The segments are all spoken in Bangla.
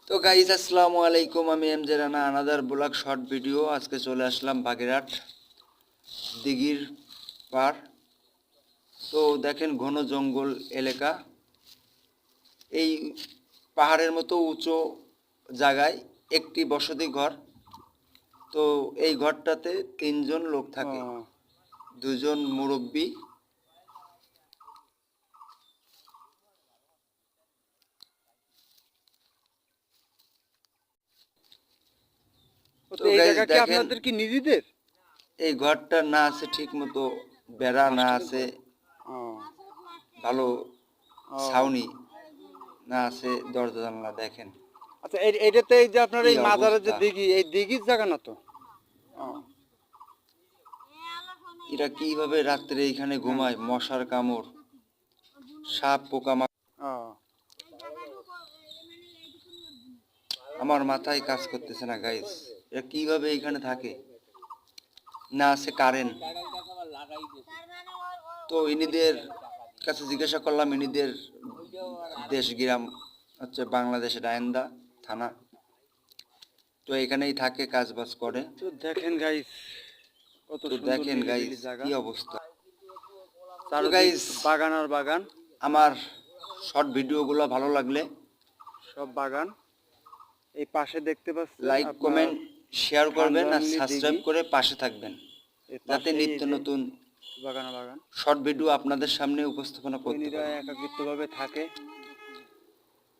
তো গাইস আসসালামু আলাইকুম, আমি এমজে Rana, another blog short video. আজকে চলে আসলাম বাগেরহাট দিঘির পার। তো দেখেন ঘন জঙ্গল এলাকা, এই পাহাড়ের মতো উঁচু জায়গায় একটি বসতি ঘর। তো এই ঘরটাতে 3জন লোক থাকে, 2জন মুরব্বী। তো তো এই গাইস জায়গা কি দেখেন, আপনাদের কি নিজেদের? এই ঘরটা না আছে ঠিক মতো বেড়া, না আছে ও ভালো ও ছাউনি, না আছে দরজা জানলা। দেখেন আচ্ছা, এইটাতে এই যে আপনার কি এই মাজারের যে অবস্থা। দিঘি, এই দিঘির জায়গা না তো? ও এরা কিভাবে রাত্রে এখানে হ্যাঁ। ঘুমায়? মশার কামড়, সাপ, পোকামাকড়, ও আমার মাথায় কাজ করতেছে না গাইস। এরা কিভাবে এখানে থাকে? না আছে কারেন্ট। তো ইনিদের কাছে জিজ্ঞাসা করলাম, ইনিদের দেশ গ্রাম হচ্ছে বাংলাদেশের ডায়ন্দা থানা। তো এখানেই থাকে, কাজ বাজ করে। তো দেখেন গাইস, কত তো সুন্দর দেখেন গাইস নিরিবিলি জায়গা, কি অবস্থা। তো চারদিক গাইস বাগান আর বাগান, আমার শর্ট ভিডিওগুলো ভালো লাগলে সব বাগান। এই পাশে দেখতে পাচ্ছেন লাইক, আপনার কমেন্ট, শেয়ার করবেন আর খানজানলি সাবস্ক্রাইব দিঘি। করে পাশে থাকবেন, এই যাতে পাশেই এই নিত্য যে নতুন বাগান আর বাগান। শর্ট ভিডিও আপনাদের সামনে উপস্থাপনা তো করতে এরা পারি। একাকিত্বভাবে থাকে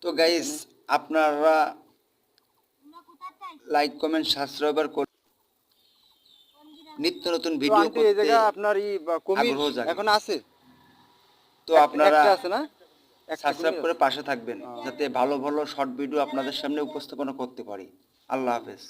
তো গাইস এখানে। আপনারা লাইক, কমেন্ট, সাবস্ক্রাইব করে নিত্য নতুন তো ভিডিও আন্টি, এই করতে জায়গা আপনার কুমির আগ্রহ জাগে। এখন আছে? তো আপনারা একটা আছে না? একটা সাবস্ক্রাইব কুমির করে আছে। পাশে থাকবেন, ও। যাতে ভালো ভালো শর্ট ভিডিও আপনাদের সামনে উপস্থাপনা করতে পারি। আল্লাহ হাফেজ।